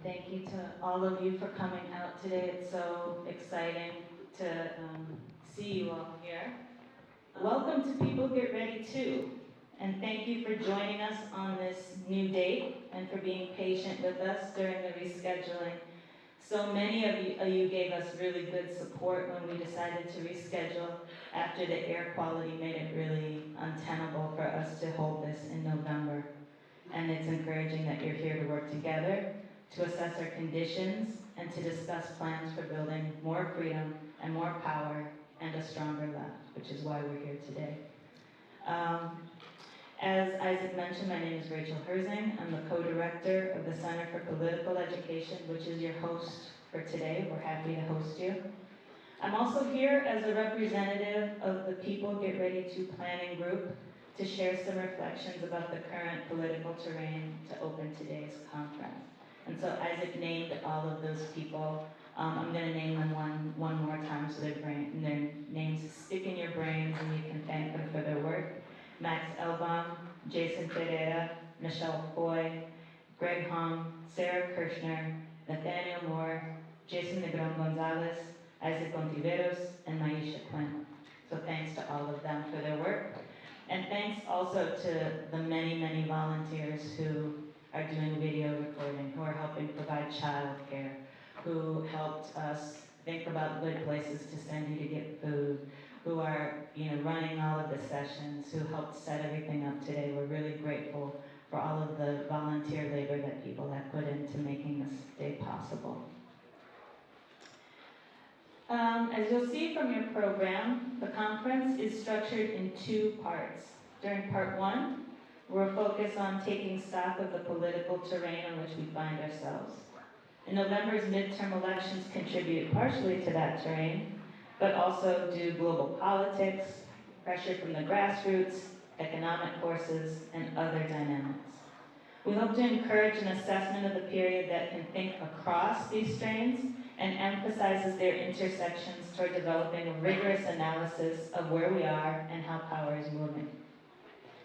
thank you to all of you for coming out today. It's so exciting to see you all here. Welcome to People Get Ready Too, and thank you for joining us on this new date and for being patient with us during the rescheduling. So many of you gave us really good support when we decided to reschedule after the air quality made it really untenable for us to hold this in November. And it's encouraging that you're here to work together, to assess our conditions, and to discuss plans for building more freedom and more power and a stronger left, which is why we're here today. As Isaac mentioned, my name is Rachel Herzing. I'm the co-director of the Center for Political Education, which is your host for today. We're happy to host you. I'm also here as a representative of the People Get Ready To planning group to share some reflections about the current political terrain to open today's conference. And so Isaac named all of those people. I'm going to name them one more time so their names stick in your brains and you can thank them for their work. Max Elbaum, Jason Ferreira, Michelle Foy, Greg Hong, Sarah Kirshner, Nathaniel Moore, Jason Negron Gonzalez, Isaac Ontiveros, and Maisha Quinn. So thanks to all of them for their work. And thanks also to the many, many volunteers who are doing video recording, who are helping provide childcare, who helped us think about good places to send you to get food, who are running all of the sessions, who helped set everything up today. We're really grateful for all of the volunteer labor that people have put into making this day possible. As you'll see from your program, the conference is structured in two parts. During part one, we're focused on taking stock of the political terrain on which we find ourselves. In November's midterm elections contribute partially to that terrain, but also do global politics, pressure from the grassroots, economic forces, and other dynamics. We hope to encourage an assessment of the period that can think across these strains and emphasizes their intersections toward developing a rigorous analysis of where we are and how power is moving.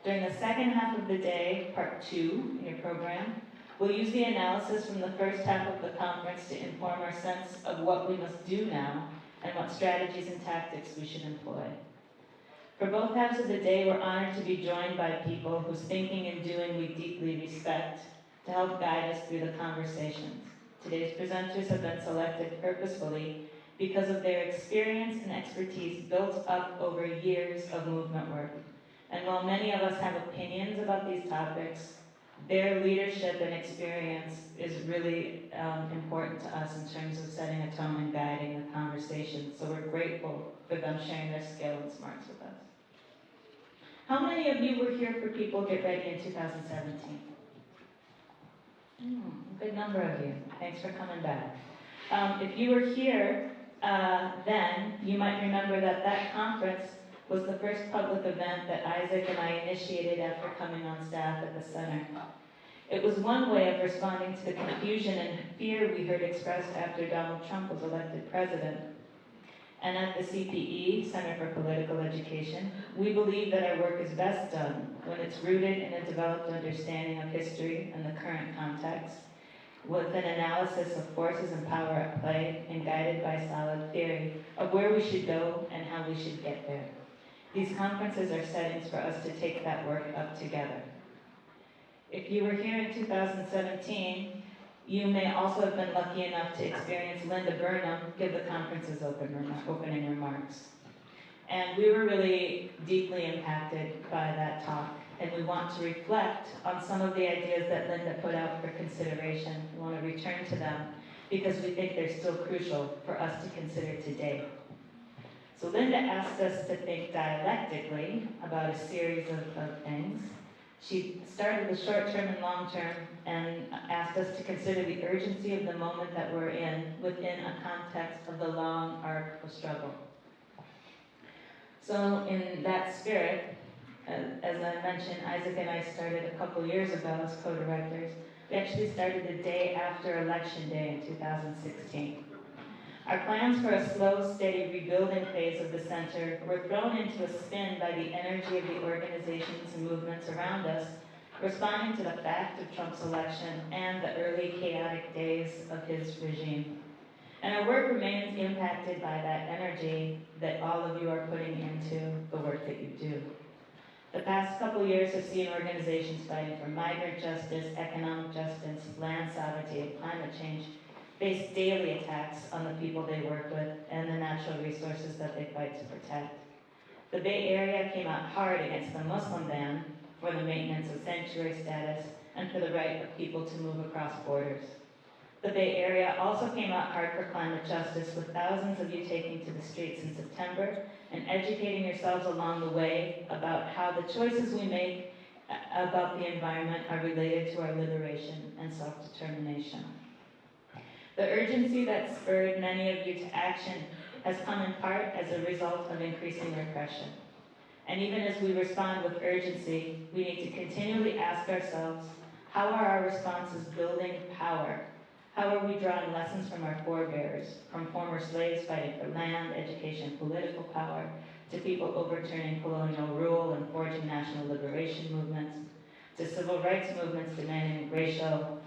During the second half of the day, part two in your program, we'll use the analysis from the first half of the conference to inform our sense of what we must do now and what strategies and tactics we should employ. For both halves of the day, we're honored to be joined by people whose thinking and doing we deeply respect to help guide us through the conversations. Today's presenters have been selected purposefully because of their experience and expertise built up over years of movement work. And while many of us have opinions about these topics, their leadership and experience is really important to us in terms of setting a tone and guiding the conversation. So we're grateful for them sharing their skill and smarts with us. How many of you were here for People Get Ready in 2017? A good number of you. Thanks for coming back. If you were here then, you might remember that that conference was the first public event that Isaac and I initiated after coming on staff at the center. It was one way of responding to the confusion and fear we heard expressed after Donald Trump was elected president. And at the CPE, Center for Political Education, we believe that our work is best done when it's rooted in a developed understanding of history and the current context, with an analysis of forces and power at play and guided by solid theory of where we should go and how we should get there. These conferences are settings for us to take that work up together. If you were here in 2017, you may also have been lucky enough to experience Linda Burnham give the conference's opening remarks. And we were really deeply impacted by that talk, and we want to reflect on some of the ideas that Linda put out for consideration. We want to return to them because we think they're still crucial for us to consider today. So Linda asked us to think dialectically about a series of things. She started with short-term and long-term and asked us to consider the urgency of the moment that we're in within a context of the long arc of struggle. So in that spirit, as I mentioned, Isaac and I started a couple years ago as co-directors. We actually started the day after Election Day in 2016. Our plans for a slow, steady rebuilding phase of the center were thrown into a spin by the energy of the organizations and movements around us responding to the fact of Trump's election and the early chaotic days of his regime. And our work remains impacted by that energy that all of you are putting into the work that you do. The past couple years have seen organizations fighting for migrant justice, economic justice, land sovereignty, and climate change face daily attacks on the people they work with and the natural resources that they fight to protect. The Bay Area came out hard against the Muslim ban for the maintenance of sanctuary status and for the right of people to move across borders. The Bay Area also came out hard for climate justice, with thousands of you taking to the streets in September and educating yourselves along the way about how the choices we make about the environment are related to our liberation and self-determination. The urgency that spurred many of you to action has come in part as a result of increasing repression. And even as we respond with urgency, we need to continually ask ourselves, how are our responses building power? How are we drawing lessons from our forebears, from former slaves fighting for land, education, political power, to people overturning colonial rule and forging national liberation movements, to civil rights movements demanding racial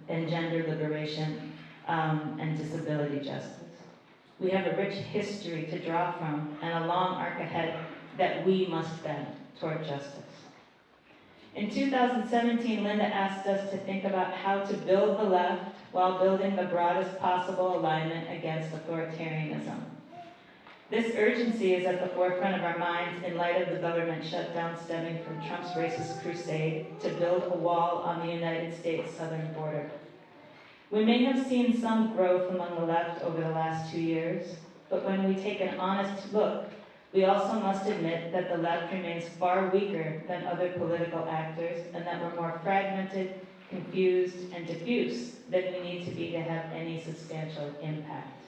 and gender liberation, and disability justice. We have a rich history to draw from and a long arc ahead that we must bend toward justice. In 2017, Linda asked us to think about how to build the left while building the broadest possible alignment against authoritarianism. This urgency is at the forefront of our minds in light of the government shutdown stemming from Trump's racist crusade to build a wall on the United States southern border. We may have seen some growth among the left over the last 2 years, but when we take an honest look, we also must admit that the left remains far weaker than other political actors and that we're more fragmented, confused, and diffuse than we need to be to have any substantial impact.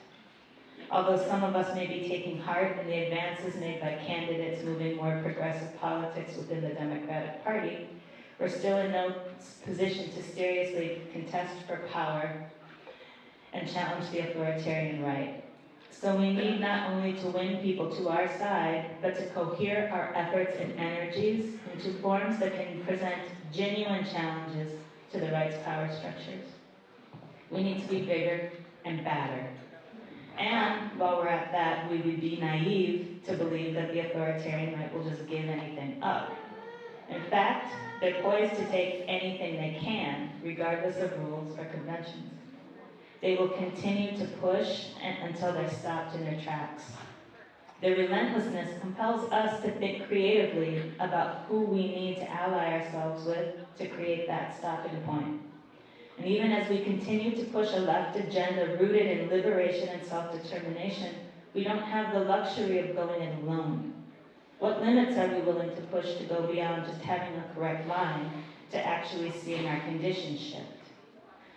Although some of us may be taking heart in the advances made by candidates moving more progressive politics within the Democratic Party, we're still in no position to seriously contest for power and challenge the authoritarian right. So we need not only to win people to our side, but to cohere our efforts and energies into forms that can present genuine challenges to the right's power structures. We need to be bigger and badder. And while we're at that, we would be naive to believe that the authoritarian right will just give anything up. In fact, they're poised to take anything they can, regardless of rules or conventions. They will continue to push until they're stopped in their tracks. Their relentlessness compels us to think creatively about who we need to ally ourselves with to create that stopping point. And even as we continue to push a left agenda rooted in liberation and self-determination, we don't have the luxury of going it alone. What limits are we willing to push to go beyond just having a correct line to actually seeing our conditions shift?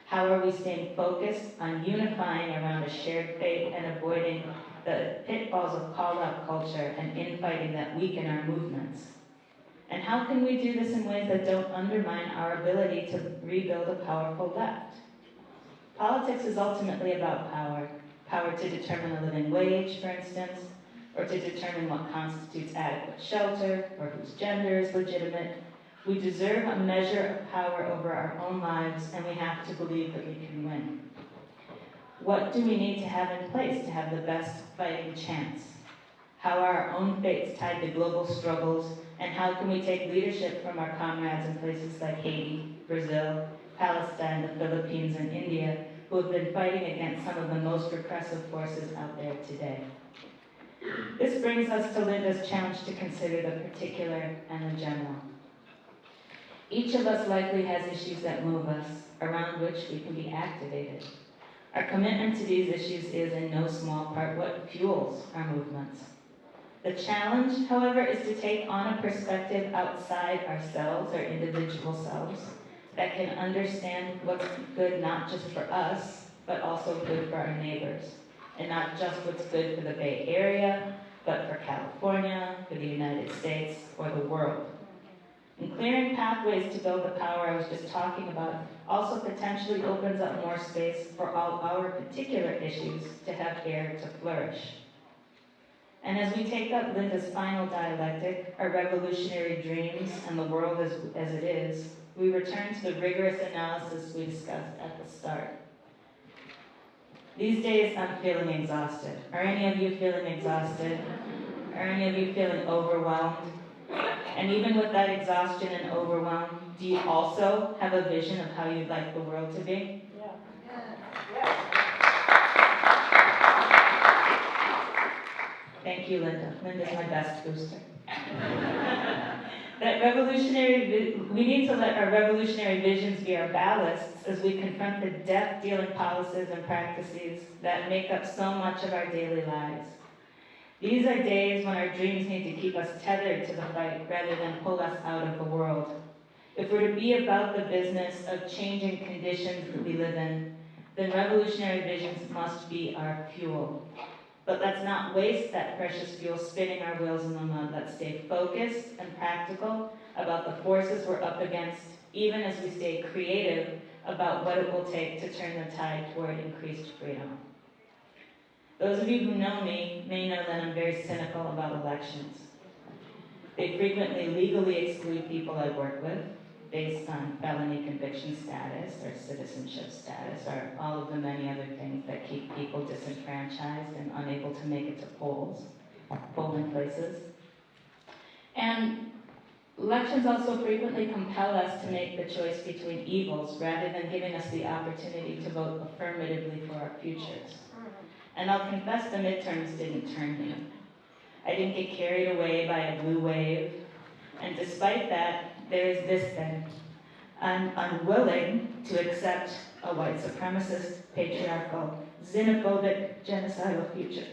How are we staying focused on unifying around a shared faith and avoiding the pitfalls of call-out culture and infighting that weaken our movements? And how can we do this in ways that don't undermine our ability to rebuild a powerful left? Politics is ultimately about power. Power to determine a living wage, for instance, or to determine what constitutes adequate shelter, or whose gender is legitimate. We deserve a measure of power over our own lives, and we have to believe that we can win. What do we need to have in place to have the best fighting chance? How are our own fates tied to global struggles, and how can we take leadership from our comrades in places like Haiti, Brazil, Palestine, the Philippines, and India, who have been fighting against some of the most repressive forces out there today? This brings us to Linda's challenge to consider the particular and the general. Each of us likely has issues that move us, around which we can be activated. Our commitment to these issues is in no small part what fuels our movements. The challenge, however, is to take on a perspective outside ourselves, our individual selves, that can understand what's good not just for us, but also good for our neighbors. And not just what's good for the Bay Area, but for California, for the United States, or the world. And clearing pathways to build the power I was just talking about also potentially opens up more space for all our particular issues to have air to flourish. And as we take up Linda's final dialectic, our revolutionary dreams and the world as it is, we return to the rigorous analysis we discussed at the start. These days, I'm feeling exhausted. Are any of you feeling exhausted? Are any of you feeling overwhelmed? And even with that exhaustion and overwhelm, do you also have a vision of how you'd like the world to be? Thank you, Linda. Linda's my best booster. We need to let our revolutionary visions be our ballasts as we confront the death-dealing policies and practices that make up so much of our daily lives. These are days when our dreams need to keep us tethered to the fight rather than pull us out of the world. If we're to be about the business of changing conditions that we live in, then revolutionary visions must be our fuel. But let's not waste that precious fuel spinning our wheels in the mud. Let's stay focused and practical about the forces we're up against, even as we stay creative about what it will take to turn the tide toward increased freedom. Those of you who know me may know that I'm very cynical about elections. They frequently legally exclude people I work with based on felony conviction status or citizenship status or all of the many other things that keep people disenfranchised and unable to make it to polling places. And elections also frequently compel us to make the choice between evils rather than giving us the opportunity to vote affirmatively for our futures. And I'll confess the midterms didn't turn me. I didn't get carried away by a blue wave. And despite that, there is this thing. I'm unwilling to accept a white supremacist, patriarchal, xenophobic, genocidal future.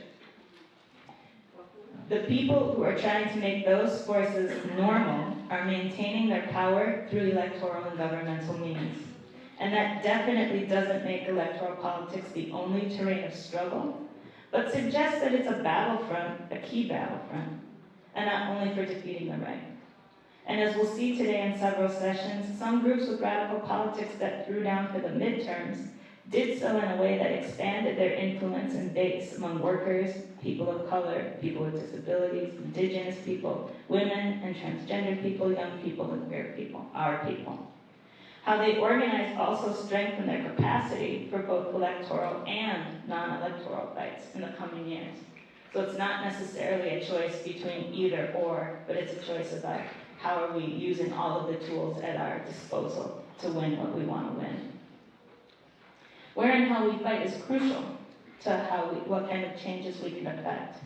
The people who are trying to make those forces normal are maintaining their power through electoral and governmental means. And that definitely doesn't make electoral politics the only terrain of struggle, but suggests that it's a battlefront, a key battlefront, and not only for defeating the right. And as we'll see today in several sessions, some groups with radical politics that threw down for the midterms did so in a way that expanded their influence and base among workers, people of color, people with disabilities, indigenous people, women and transgender people, young people and queer people, our people. How they organized also strengthened their capacity for both electoral and non-electoral fights in the coming years. So it's not necessarily a choice between either or, but it's a choice about how are we using all of the tools at our disposal to win what we want to win. Where and how we fight is crucial to what kind of changes we can affect.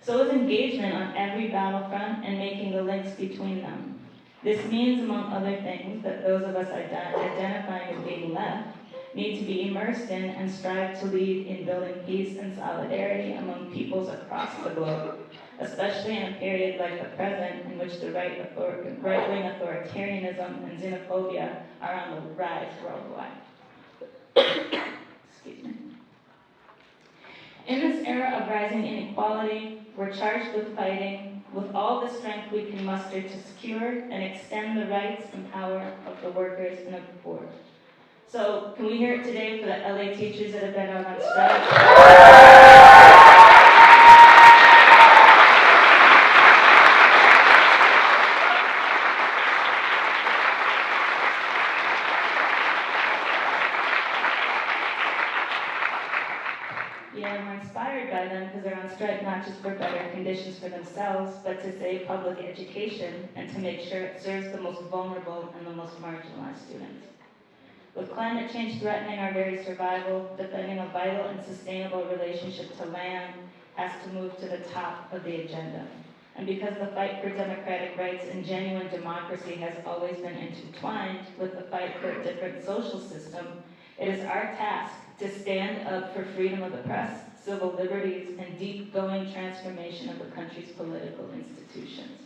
So is engagement on every battlefront and making the links between them. This means, among other things, that those of us identifying as being left need to be immersed in and strive to lead in building peace and solidarity among peoples across the globe, especially in a period like the present in which the right-wing authoritarianism and xenophobia are on the rise worldwide. Excuse me. In this era of rising inequality, we're charged with fighting with all the strength we can muster to secure and extend the rights and power of the workers and of the poor. So, can we hear it today for the LA teachers that have been out on strike? Yeah, we're inspired by them because they're on strike not just for better conditions for themselves, but to save public education and to make sure it serves the most vulnerable and the most marginalized students. With climate change threatening our very survival, defending a vital and sustainable relationship to land has to move to the top of the agenda. And because the fight for democratic rights and genuine democracy has always been intertwined with the fight for a different social system, it is our task to stand up for freedom of the press, civil liberties, and deep-going transformation of the country's political institutions.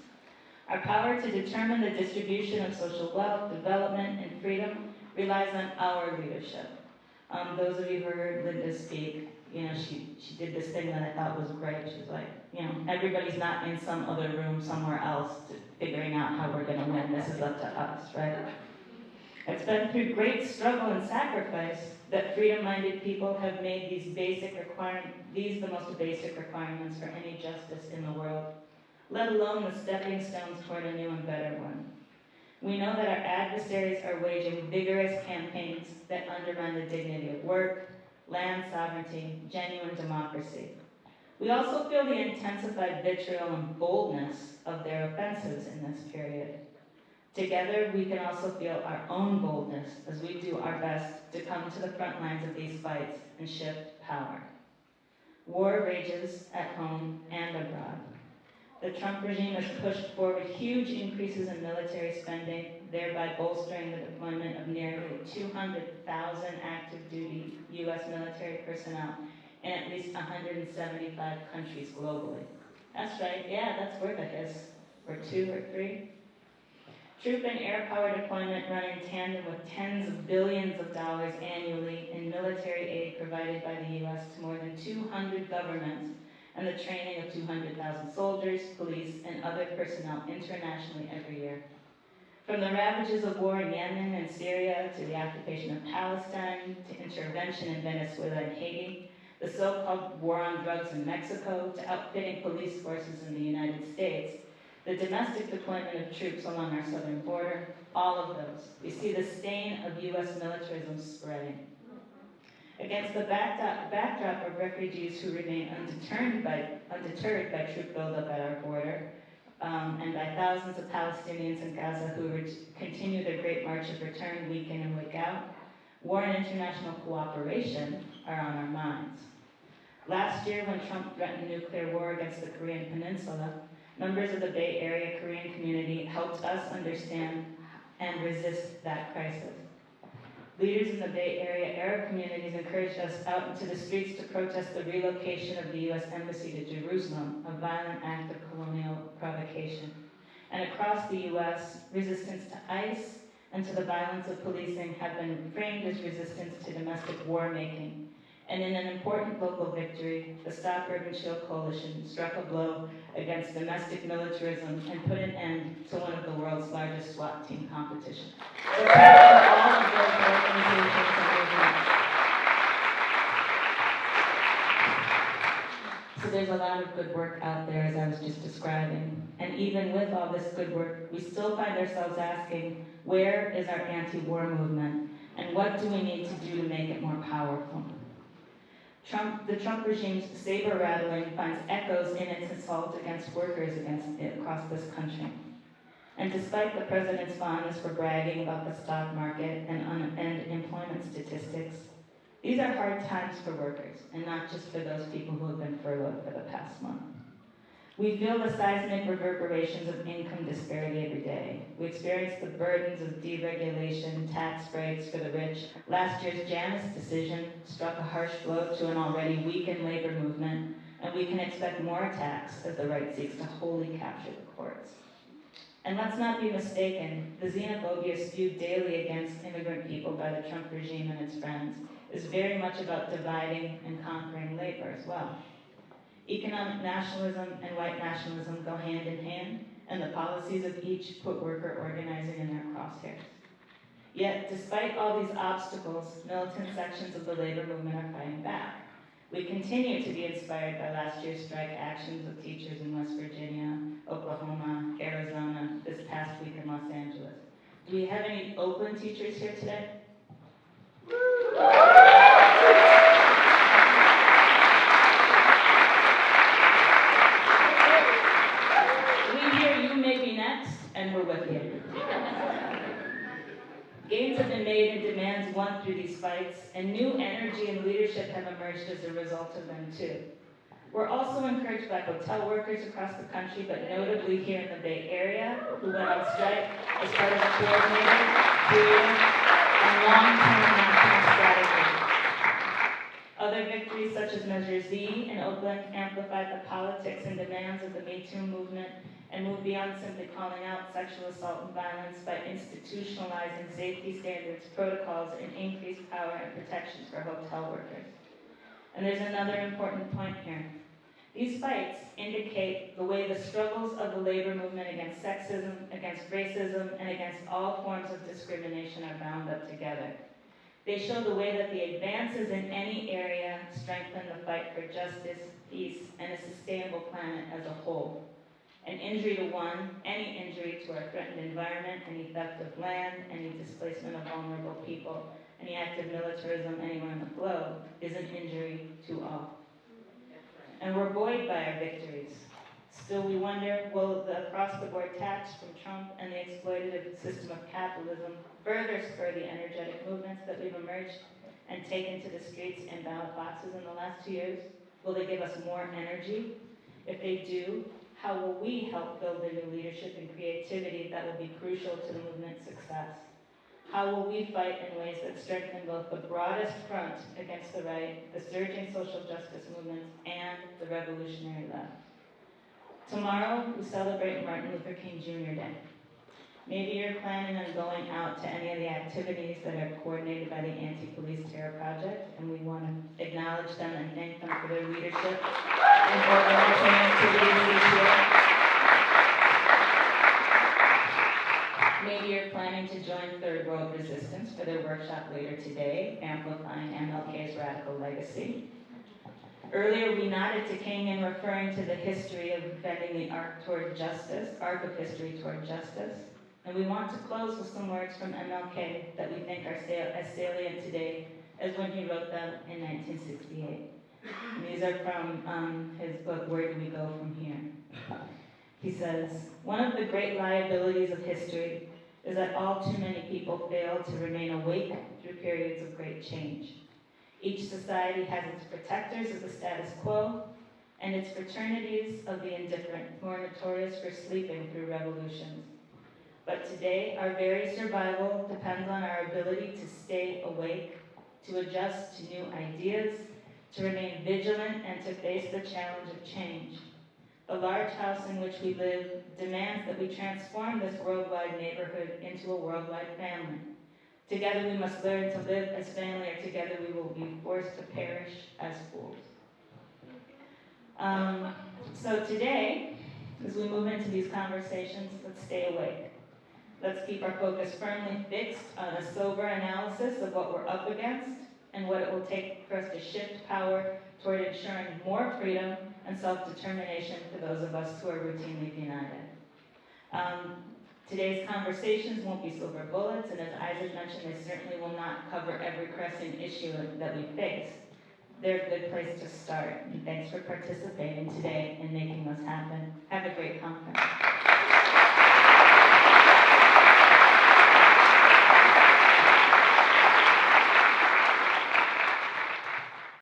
Our power to determine the distribution of social wealth, development, and freedom relies on our leadership. Those of you who heard Linda speak, she did this thing that I thought was great. She's like, everybody's not in some other room somewhere else figuring out how we're going to win. This is up to us, right? It's been through great struggle and sacrifice that freedom-minded people have made these the most basic requirements for any justice in the world, let alone the stepping stones toward a new and better one. We know that our adversaries are waging vigorous campaigns that undermine the dignity of work, land sovereignty, genuine democracy. We also feel the intensified vitriol and boldness of their offensives in this period. Together, we can also feel our own boldness as we do our best to come to the front lines of these fights and shift power. War rages at home and abroad. The Trump regime has pushed forward huge increases in military spending, thereby bolstering the deployment of nearly 200,000 active duty U.S. military personnel in at least 175 countries globally. That's right, yeah, that's worth a hiss, or two or three. Troop and air power deployment run in tandem with tens of billions of dollars annually in military aid provided by the U.S. to more than 200 governments and the training of 200,000 soldiers, police, and other personnel internationally every year. From the ravages of war in Yemen and Syria to the occupation of Palestine to intervention in Venezuela and Haiti, the so-called war on drugs in Mexico to outfitting police forces in the United States, the domestic deployment of troops along our southern border, all of those, we see the stain of U.S. militarism spreading. Against the backdrop of refugees who remain undeterred by troop buildup at our border, and by thousands of Palestinians in Gaza who continue their great march of return week in and week out, war and international cooperation are on our minds. Last year, when Trump threatened nuclear war against the Korean Peninsula, members of the Bay Area Korean community helped us understand and resist that crisis. Leaders in the Bay Area Arab communities encouraged us out into the streets to protest the relocation of the U.S. Embassy to Jerusalem, a violent act of colonial provocation. And across the U.S., resistance to ICE and to the violence of policing have been framed as resistance to domestic war-making. And in an important local victory, the Stop Urban Chill Coalition struck a blow against domestic militarism and put an end to one of the world's largest SWAT team competitions. So thank you to all of those organizations and movements. So there's a lot of good work out there, as I was just describing. And even with all this good work, we still find ourselves asking, where is our anti-war movement? And what do we need to do to make it more powerful? The Trump regime's saber rattling finds echoes in its assault against workers across this country. And despite the president's fondness for bragging about the stock market and employment statistics, these are hard times for workers, and not just for those people who have been furloughed for the past month. We feel the seismic reverberations of income disparity every day. We experience the burdens of deregulation, tax breaks for the rich. Last year's Janus decision struck a harsh blow to an already weakened labor movement, and we can expect more attacks as the right seeks to wholly capture the courts. And let's not be mistaken, the xenophobia spewed daily against immigrant people by the Trump regime and its friends is very much about dividing and conquering labor as well. Economic nationalism and white nationalism go hand in hand, and the policies of each put worker organizing in their crosshairs. Yet, despite all these obstacles, militant sections of the labor movement are fighting back. We continue to be inspired by last year's strike actions of teachers in West Virginia, Oklahoma, Arizona, this past week in Los Angeles. Do we have any Oakland teachers here today? And we're with you. Gains have been made and demands won through these fights, and new energy and leadership have emerged as a result of them too. We're also encouraged by hotel workers across the country, but notably here in the Bay Area, who went on strike as part of a coordinated, creative, and long-term national strategy. Other victories, such as Measure Z in Oakland, amplified the politics and demands of the Me Too movement and moved beyond simply calling out sexual assault and violence by institutionalizing safety standards, protocols, and increased power and protections for hotel workers. And there's another important point here. These fights indicate the way the struggles of the labor movement against sexism, against racism, and against all forms of discrimination are bound up together. They show the way that the advances in any area strengthen the fight for justice, peace, and a sustainable planet as a whole. An injury to one, any injury to our threatened environment, any theft of land, any displacement of vulnerable people, any act of militarism anywhere on the globe is an injury to all. And we're buoyed by our victories. Still we wonder, will the across-the-board tax from Trump and the exploitative system of capitalism further spur the energetic movements that we've emerged and taken to the streets and ballot boxes in the last 2 years? Will they give us more energy? If they do, how will we help build the new leadership and creativity that will be crucial to the movement's success? How will we fight in ways that strengthen both the broadest front against the right, the surging social justice movements, and the revolutionary left? Tomorrow, we celebrate Martin Luther King Jr. Day. Maybe you're planning on going out to any of the activities that are coordinated by the Anti-Police Terror Project, and we want to acknowledge them and thank them for their leadership in organizing activities this year. Maybe you're planning to join Third World Resistance for their workshop later today, amplifying MLK's radical legacy. Earlier, we nodded to King in referring to the history of bending the arc of history toward justice. And we want to close with some words from MLK that we think are as salient today as when he wrote them in 1968. And these are from his book, Where Do We Go From Here? He says, "One of the great liabilities of history is that all too many people fail to remain awake through periods of great change. Each society has its protectors of the status quo and its fraternities of the indifferent, who are notorious for sleeping through revolutions. But today, our very survival depends on our ability to stay awake, to adjust to new ideas, to remain vigilant, and to face the challenge of change. The large house in which we live demands that we transform this worldwide neighborhood into a worldwide family. Together we must learn to live as family, or together we will be forced to perish as fools." So today, as we move into these conversations, let's stay awake. Let's keep our focus firmly fixed on a sober analysis of what we're up against and what it will take for us to shift power toward ensuring more freedom and self-determination for those of us who are routinely denied it. Today's conversations won't be silver bullets, and as Isaac mentioned, they certainly will not cover every pressing issue that we face. They're a good place to start, and thanks for participating today and making this happen. Have a great conference.